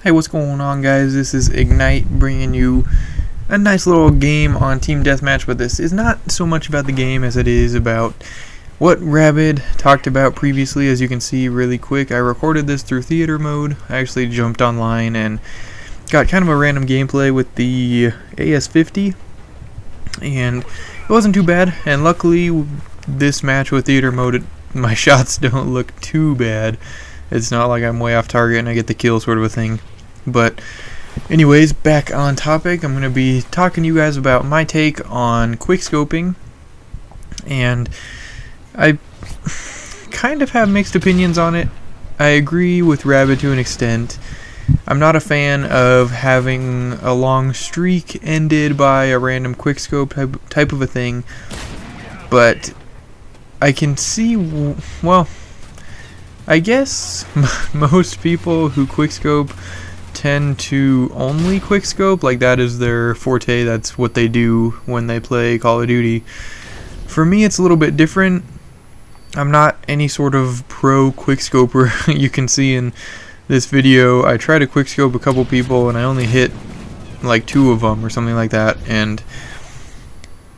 Hey, what's going on, guys? This is xIgnight bringing you a nice little game on Team Deathmatch, but this is not so much about the game as it is about what Rabid talked about previously. As you can see really quick, I recorded this through theater mode. I actually jumped online and got kind of a random gameplay with the AS50, and it wasn't too bad, and luckily this match with theater mode, my shots don't look too bad. It's not like I'm way off target and I get the kill sort of a thing. But anyways, back on topic, I'm going to be talking to you guys about my take on quickscoping. And I kind of have mixed opinions on it. I agree with Rabbit to an extent. I'm not a fan of having a long streak ended by a random quickscope type of a thing. But I can see, well, I guess most people who quickscope tend to only quickscope, like that is their forte, that's what they do when they play Call of Duty. For me, it's a little bit different. I'm not any sort of pro quickscoper. You can see in this video, I try to quickscope a couple people and I only hit like 2 of them or something like that, and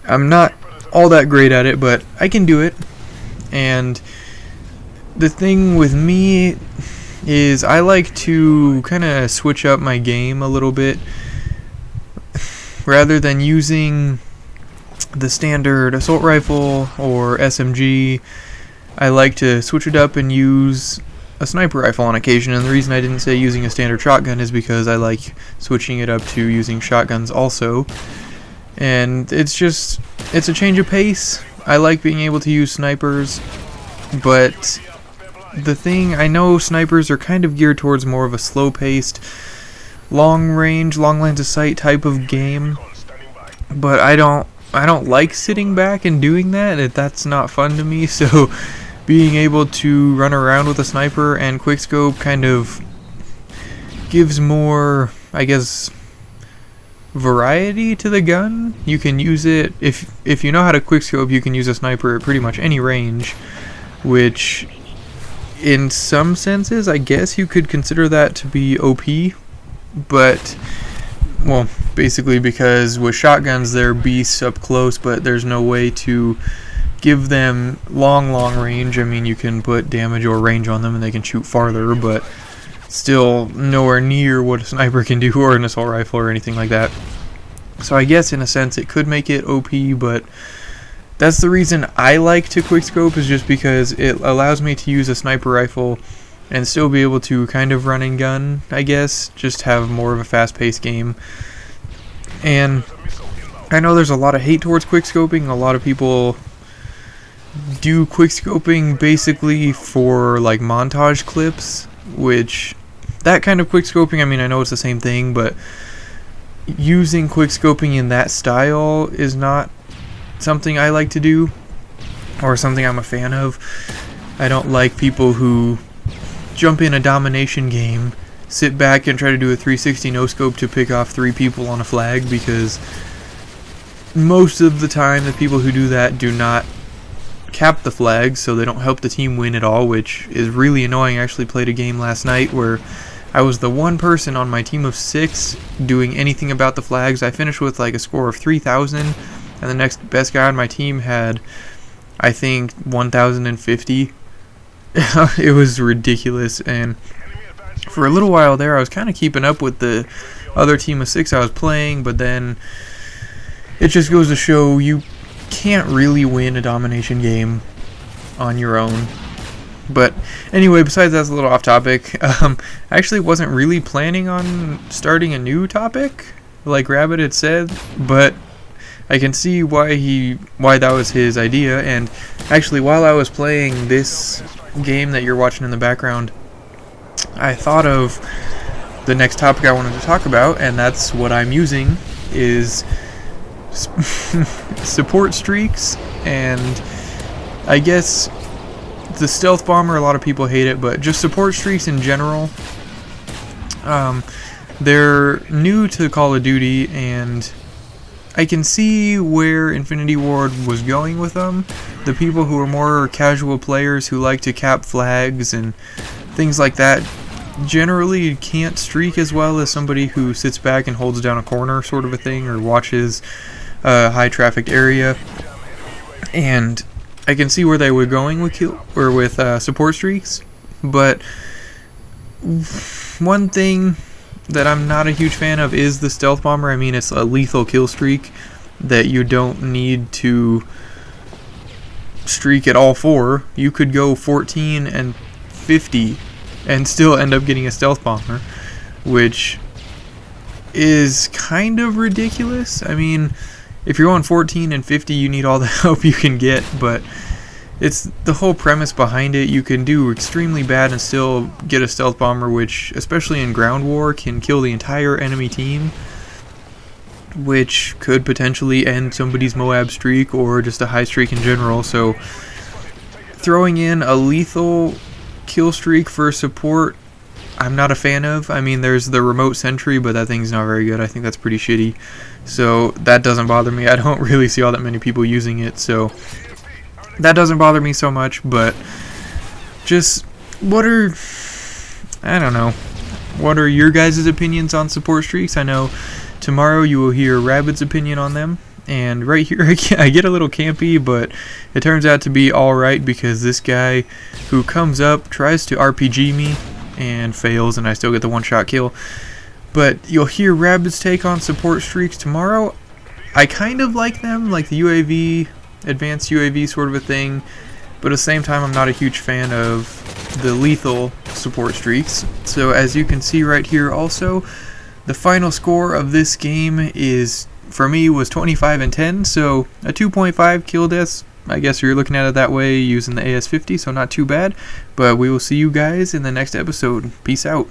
I'm not all that great at it, but I can do it. And the thing with me is I like to kind of switch up my game a little bit. Rather than using the standard assault rifle or SMG, I like to switch it up and use a sniper rifle on occasion. And the reason I didn't say using a standard shotgun is because I like switching it up to using shotguns also. And it's a change of pace. I like being able to use snipers, but the thing, I know snipers are kind of geared towards more of a slow-paced, long-range, long lines of sight type of game, but I don't like sitting back and doing that. That's not fun to me. So being able to run around with a sniper and quickscope kind of gives more, I guess, variety to the gun. You can use it, if you know how to quickscope, you can use a sniper at pretty much any range, which in some senses, I guess you could consider that to be OP, but, well, basically because with shotguns they're beasts up close, but there's no way to give them long range. I mean, you can put damage or range on them and they can shoot farther, but still nowhere near what a sniper can do, or an assault rifle or anything like that. So I guess in a sense it could make it OP, but that's the reason I like to quickscope, is just because it allows me to use a sniper rifle and still be able to kind of run and gun, I guess, just have more of a fast-paced game. And I know there's a lot of hate towards quickscoping. A lot of people do quickscoping basically for like montage clips, which that kind of quickscoping, I mean, I know it's the same thing, but using quickscoping in that style is not something I like to do, or something I'm a fan of. I don't like people who jump in a domination game, sit back and try to do a 360 no scope to pick off 3 people on a flag, because most of the time the people who do that do not cap the flags, so they don't help the team win at all, which is really annoying. I actually played a game last night where I was the one person on my team of 6 doing anything about the flags. I finished with like a score of 3,000, and the next best guy on my team had, I think, 1,050. It was ridiculous, and for a little while there I was kind of keeping up with the other team of 6 I was playing, but then it just goes to show you can't really win a domination game on your own. But anyway, besides that's a little off topic. I actually wasn't really planning on starting a new topic like Rabbit had said, but I can see why that was his idea. And actually, while I was playing this game that you're watching in the background, I thought of the next topic I wanted to talk about, and that's what I'm using, is support streaks. And I guess the stealth bomber, a lot of people hate it, but just support streaks in general. They're new to Call of Duty, and I can see where Infinity Ward was going with them. The people who are more casual players who like to cap flags and things like that generally can't streak as well as somebody who sits back and holds down a corner sort of a thing, or watches a high trafficked area. And I can see where they were going with support streaks, but one thing that I'm not a huge fan of is the stealth bomber. I mean, it's a lethal kill streak that you don't need to streak at all for. You could go 14 and 50 and still end up getting a stealth bomber, which is kind of ridiculous. I mean, if you're on 14 and 50, you need all the help you can get, but it's the whole premise behind it. You can do extremely bad and still get a stealth bomber, which, especially in ground war, can kill the entire enemy team, which could potentially end somebody's Moab streak or just a high streak in general. So throwing in a lethal kill streak for support, I'm not a fan of. I mean, there's the remote sentry, but that thing's not very good. I think that's pretty shitty, so that doesn't bother me. I don't really see all that many people using it, so that doesn't bother me so much. But just I don't know, what are your guys' opinions on support streaks? I know tomorrow you will hear Rabbit's opinion on them, and right here I get a little campy, but it turns out to be alright, because this guy who comes up tries to RPG me and fails, and I still get the one-shot kill. But you'll hear Rabbit's take on support streaks tomorrow. I kind of like them, like the UAV, advanced UAV sort of a thing, but at the same time I'm not a huge fan of the lethal support streaks. So as you can see right here also, the final score of this game is, for me, was 25 and 10, so a 2.5 kill deaths. I guess you're looking at it that way using the AS-50, so not too bad. But we will see you guys in the next episode. Peace out.